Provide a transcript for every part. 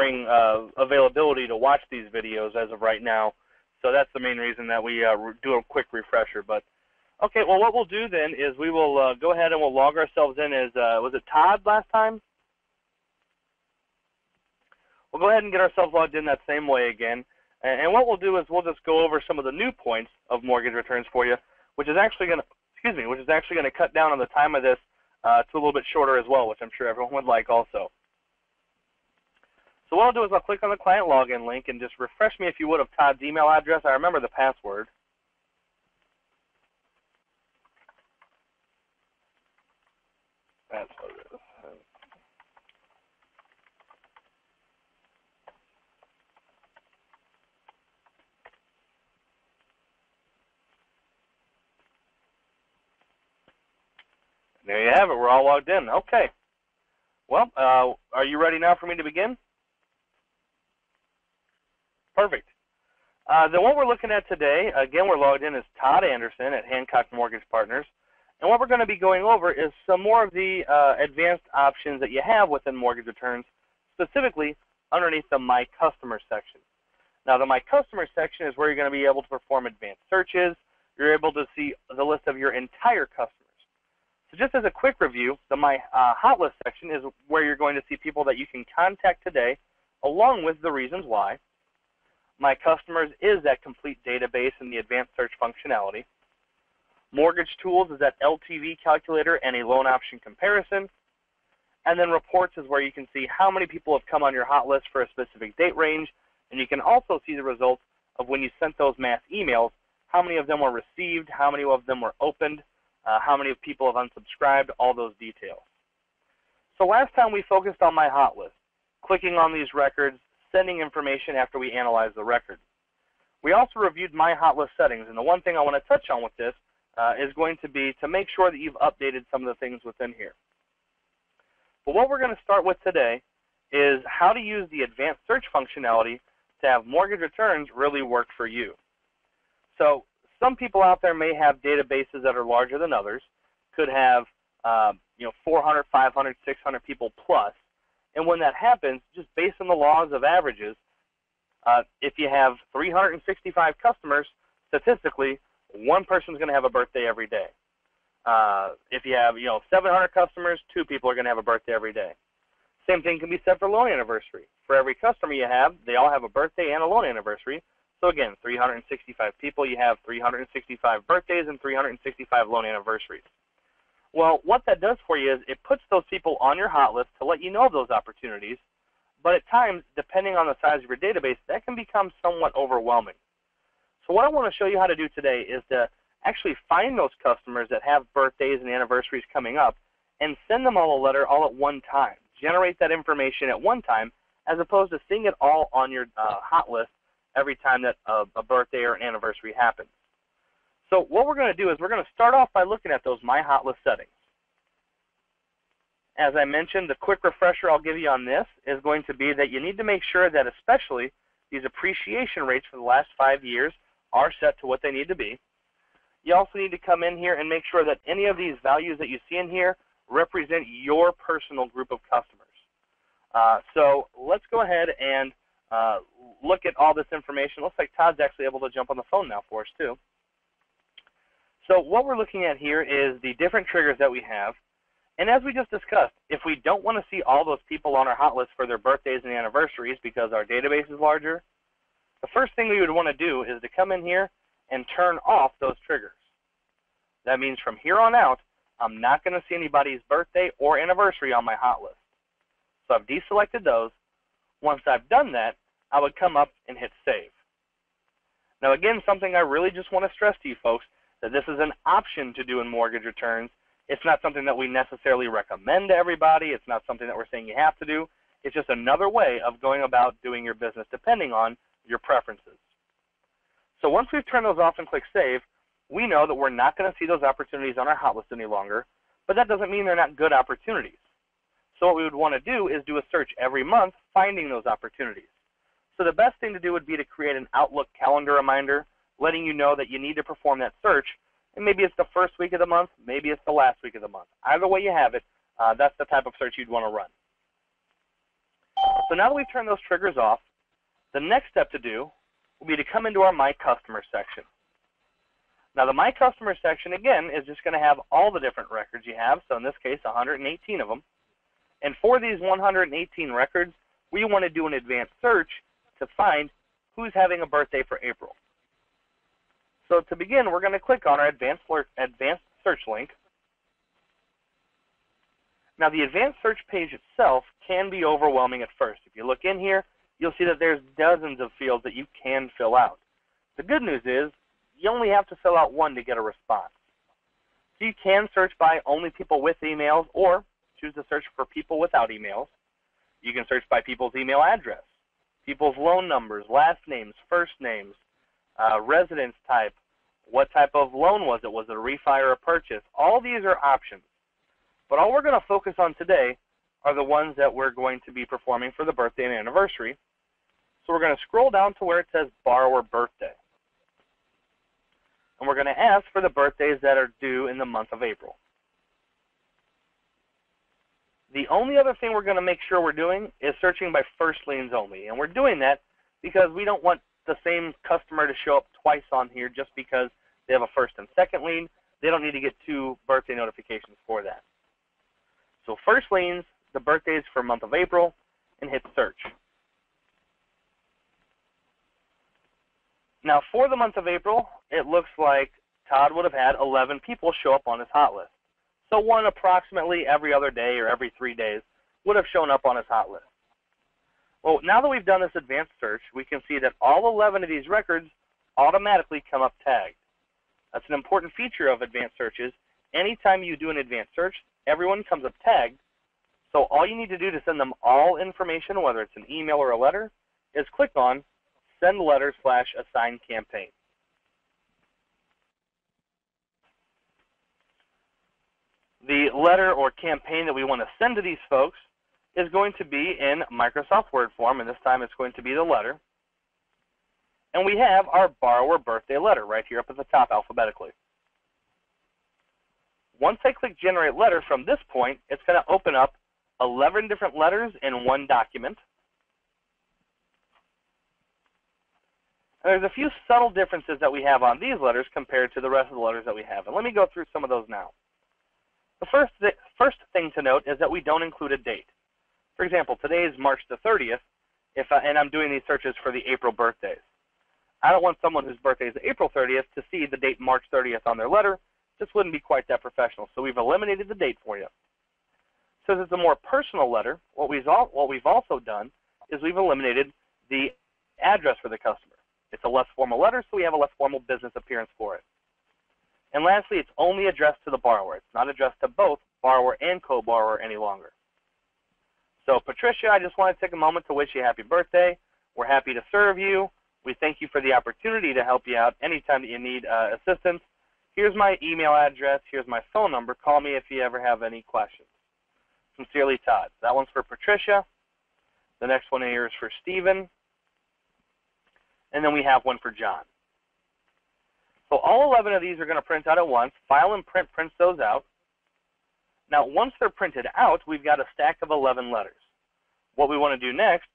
showing availability to watch these videos as of right now. So that's the main reason that we do a quick refresher. But okay, well, what we'll do then is we will go ahead and we'll log ourselves in as, was it Todd last time? We'll go ahead and get ourselves logged in that same way again. And what we'll do is we'll just go over some of the new points of mortgage returns for you, which is actually going to cut down on the time of this to a little bit shorter as well, which I'm sure everyone would like also. So what I'll do is I'll click on the client login link and just refresh me, if you would, of Todd's email address. I remember the password. That's what it is. There you have it. We're all logged in. Okay. Well, are you ready now for me to begin? Perfect. Then what we're looking at today, again, we're logged in as Todd Anderson at Hancock Mortgage Partners. And what we're going to be going over is some more of the advanced options that you have within mortgage returns, specifically underneath the My Customer section. Now, the My Customer section is where you're going to be able to perform advanced searches. You're able to see the list of your entire customers. So just as a quick review, the My Hot List section is where you're going to see people that you can contact today, along with the reasons why. My Customers is that complete database and the advanced search functionality. Mortgage Tools is that LTV calculator and a loan option comparison. And then Reports is where you can see how many people have come on your hot list for a specific date range, and you can also see the results of when you sent those mass emails, how many of them were received, how many of them were opened, how many people have unsubscribed, all those details. So last time we focused on My Hot List, clicking on these records, sending information after we analyze the record. We also reviewed My Hot List settings, and the one thing I want to touch on with this is going to be to make sure that you've updated some of the things within here. But what we're going to start with today is how to use the advanced search functionality to have mortgage returns really work for you. So some people out there may have databases that are larger than others, could have 400, 500, 600 people plus. And when that happens, just based on the laws of averages, if you have 365 customers, statistically, one person's going to have a birthday every day. If you have 700 customers, 2 people are going to have a birthday every day. Same thing can be said for loan anniversary. For every customer you have, they all have a birthday and a loan anniversary. So again, 365 people, you have 365 birthdays and 365 loan anniversaries. Well, what that does for you is it puts those people on your hot list to let you know of those opportunities. But at times, depending on the size of your database, that can become somewhat overwhelming. So what I want to show you how to do today is to actually find those customers that have birthdays and anniversaries coming up and send them all a letter all at one time. Generate that information at one time as opposed to seeing it all on your hot list every time that a birthday or an anniversary happens. So what we're going to do is we're going to start off by looking at those My Hot List settings. As I mentioned, the quick refresher I'll give you on this is going to be that you need to make sure that especially these appreciation rates for the last 5 years are set to what they need to be. You also need to come in here and make sure that any of these values that you see in here represent your personal group of customers. So let's go ahead and look at all this information. Looks like Todd's actually able to jump on the phone now for us too. So what we're looking at here is the different triggers that we have. And as we just discussed, if we don't want to see all those people on our hot list for their birthdays and anniversaries because our database is larger, the first thing we would want to do is to come in here and turn off those triggers. That means from here on out, I'm not going to see anybody's birthday or anniversary on my hot list. So I've deselected those. Once I've done that, I would come up and hit save. Now again, something I really just want to stress to you folks, that this is an option to do in mortgage returns. It's not something that we necessarily recommend to everybody. It's not something that we're saying you have to do. It's just another way of going about doing your business depending on your preferences. So once we've turned those off and click save, we know that we're not going to see those opportunities on our hot list any longer, but that doesn't mean they're not good opportunities. So what we would want to do is do a search every month finding those opportunities. So the best thing to do would be to create an Outlook calendar reminder letting you know that you need to perform that search. And maybe it's the first week of the month, maybe it's the last week of the month. Either way you have it, that's the type of search you'd want to run. So now that we've turned those triggers off, the next step to do will be to come into our My Customer section. Now the My Customer section, again, is just going to have all the different records you have, so in this case 118 of them. And for these 118 records, we want to do an advanced search to find who's having a birthday for April. So to begin, we're going to click on our advanced search link. Now the advanced search page itself can be overwhelming at first. If you look in here, you'll see that there's dozens of fields that you can fill out. The good news is you only have to fill out one to get a response. So you can search by only people with emails, or choose to search for people without emails. You can search by people's email address, people's loan numbers, last names, first names, residence type, what type of loan was it? Was it a refi or a purchase? All these are options. But all we're going to focus on today are the ones that we're going to be performing for the birthday and anniversary. So we're going to scroll down to where it says borrower birthday. And we're going to ask for the birthdays that are due in the month of April. The only other thing we're going to make sure we're doing is searching by first liens only. And we're doing that because we don't want the same customer to show up twice on here just because they have a first and second lien. They don't need to get two birthday notifications for that. So first liens, the birthdays for month of April, and hit search. Now for the month of April, it looks like Todd would have had 11 people show up on his hot list. So one approximately every other day or every 3 days would have shown up on his hot list. Well, now that we've done this advanced search, we can see that all 11 of these records automatically come up tagged. That's an important feature of advanced searches. Anytime you do an advanced search, everyone comes up tagged. So all you need to do to send them all information, whether it's an email or a letter, is click on Send Letter/Assign Campaign. The letter or campaign that we want to send to these folks is going to be in Microsoft Word form, and this time it's going to be the letter. And we have our borrower birthday letter right here up at the top alphabetically. Once I click Generate Letter from this point, it's going to open up 11 different letters in one document. And there's a few subtle differences that we have on these letters compared to the rest of the letters that we have. And let me go through some of those now. The first thing to note is that we don't include a date. For example, today is March the 30th, and I'm doing these searches for the April birthdays. I don't want someone whose birthday is April 30th to see the date March 30th on their letter. This wouldn't be quite that professional, so we've eliminated the date for you. Since it's a more personal letter, what we've also done is we've eliminated the address for the customer. It's a less formal letter, so we have a less formal business appearance for it. And lastly, it's only addressed to the borrower. It's not addressed to both borrower and co-borrower any longer. So Patricia, I just want to take a moment to wish you a happy birthday. We're happy to serve you. We thank you for the opportunity to help you out anytime that you need assistance. Here's my email address. Here's my phone number. Call me if you ever have any questions. Sincerely, Todd. That one's for Patricia. The next one here is for Stephen. And then we have one for John. So all 11 of these are going to print out at once. File and Print prints those out. Now, once they're printed out, we've got a stack of 11 letters. What we want to do next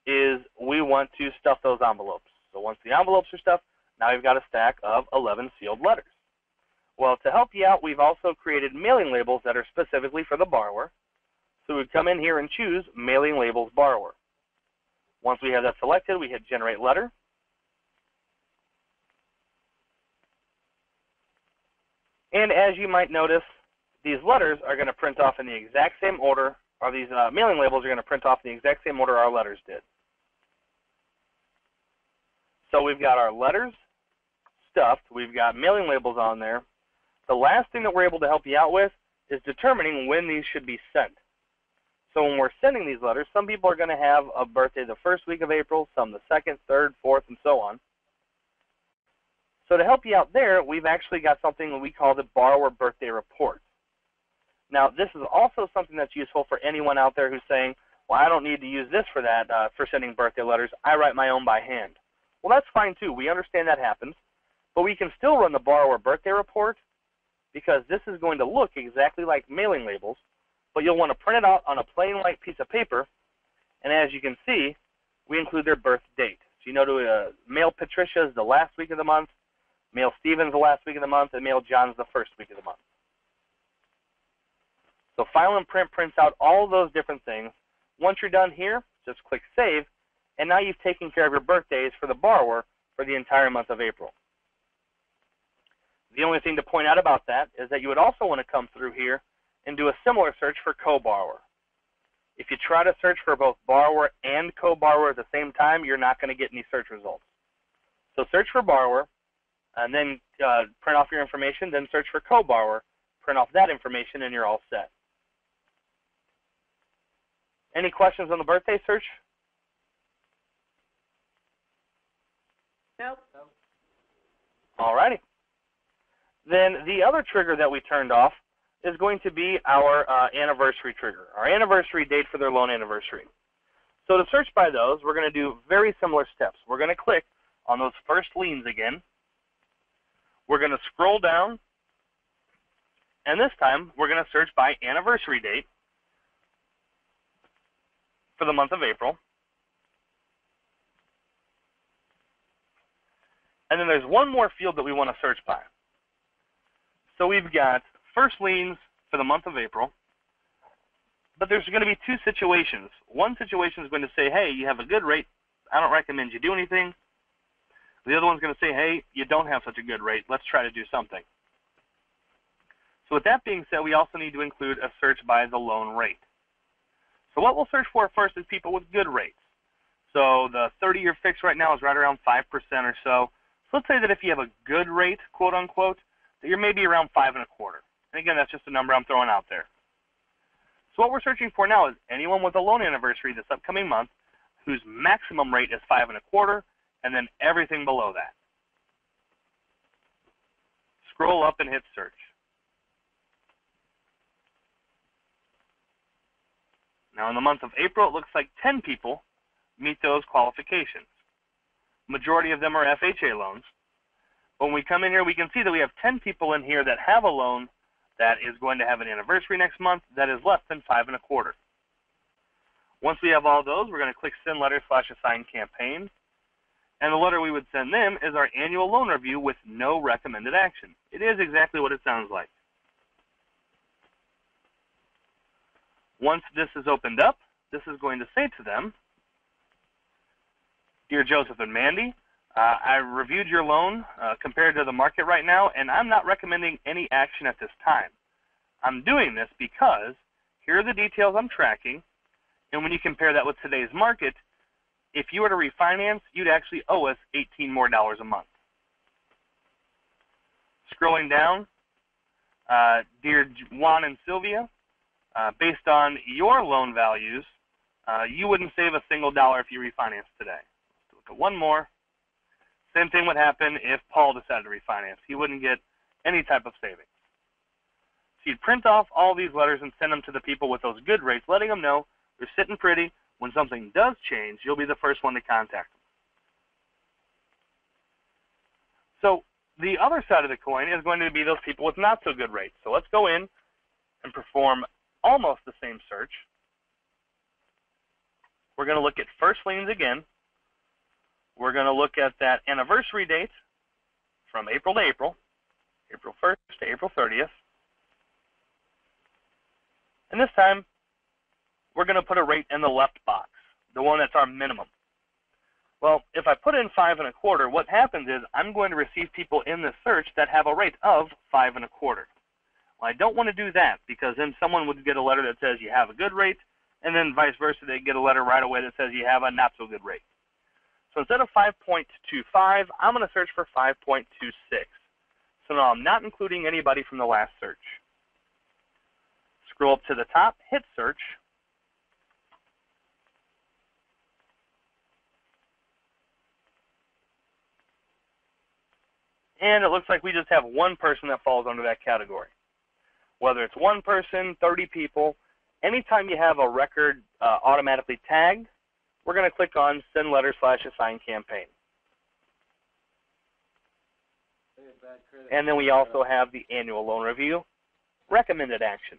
is we want to stuff those envelopes. So once the envelopes are stuffed, now we've got a stack of 11 sealed letters. Well, to help you out, we've also created mailing labels that are specifically for the borrower. So we come in here and choose Mailing Labels Borrower. Once we have that selected, we hit Generate Letter. And as you might notice, these letters are going to print off in the exact same order, or these mailing labels are going to print off in the exact same order our letters did. So we've got our letters stuffed. We've got mailing labels on there. The last thing that we're able to help you out with is determining when these should be sent. So when we're sending these letters, some people are going to have a birthday the first week of April, some the second, third, fourth, and so on. So to help you out there, we've actually got something that we call the Borrower Birthday Report. Now, this is also something that's useful for anyone out there who's saying, well, I don't need to use this for that, for sending birthday letters. I write my own by hand. Well, that's fine too. We understand that happens. But we can still run the Borrower Birthday Report because this is going to look exactly like mailing labels, but you'll want to print it out on a plain white piece of paper And as you can see, we include their birth date. So you know, to male Patricia is the last week of the month, male Stephen's the last week of the month, and male John's the first week of the month. So File and Print prints out all of those different things. Once you're done here, just click Save, and now you've taken care of your birthdays for the borrower for the entire month of April. The only thing to point out about that is that you would also want to come through here and do a similar search for co-borrower. If you try to search for both borrower and co-borrower at the same time, you're not going to get any search results. So search for borrower, and then print off your information, then search for co-borrower, print off that information, and you're all set. Any questions on the birthday search? Nope. All righty. Then the other trigger that we turned off is going to be our anniversary trigger, our anniversary date for their loan anniversary. So to search by those, we're going to do very similar steps. We're going to click on those first liens again. We're going to scroll down, and this time we're going to search by anniversary date for the month of April. And then there's one more field that we want to search by. So we've got first liens for the month of April, but there's going to be two situations. One situation is going to say, hey, you have a good rate, I don't recommend you do anything. The other one's going to say, hey, you don't have such a good rate, let's try to do something. So with that being said, we also need to include a search by the loan rate. So what we'll search for first is people with good rates. So the 30-year fix right now is right around 5% or so. So let's say that if you have a good rate, quote unquote, that you're maybe around 5.25. And again, that's just a number I'm throwing out there. So what we're searching for now is anyone with a loan anniversary this upcoming month whose maximum rate is 5.25, and then everything below that. Scroll up and hit search. Now in the month of April, it looks like 10 people meet those qualifications. Majority of them are FHA loans. When we come in here, we can see that we have 10 people in here that have a loan that is going to have an anniversary next month that is less than 5.25. Once we have all those, we're going to click Send Letter / Assign Campaign. And the letter we would send them is our annual loan review with no recommended action. It is exactly what it sounds like. Once this is opened up, this is going to say to them, Dear Joseph and Mandy, I reviewed your loan compared to the market right now, and I'm not recommending any action at this time. I'm doing this because here are the details I'm tracking, and when you compare that with today's market, if you were to refinance, you'd actually owe us $18 more a month. Scrolling down, Dear Juan and Sylvia, based on your loan values, you wouldn't save a single dollar if you refinance today. Let's look at one more. Same thing would happen if Paul decided to refinance. He wouldn't get any type of savings. So you'd print off all these letters and send them to the people with those good rates, letting them know they're sitting pretty. When something does change, you'll be the first one to contact them. So the other side of the coin is going to be those people with not so good rates. So let's go in and perform almost the same search. We're going to look at first liens again. We're going to look at that anniversary date from April to April, April 1st to April 30th. And this time, we're going to put a rate in the left box, the one that's our minimum. Well, if I put in 5.25, what happens is I'm going to receive people in this search that have a rate of 5.25. Well, I don't want to do that because then someone would get a letter that says you have a good rate, and then vice versa, they get a letter right away that says you have a not so good rate. So instead of 5.25, I'm going to search for 5.26. So now I'm not including anybody from the last search. Scroll up to the top, hit search. And it looks like we just have one person that falls under that category. Whether it's one person, 30 people, anytime you have a record automatically tagged, we're going to click on Send Letter / Assign Campaign. And then we also have the annual loan review, recommended action.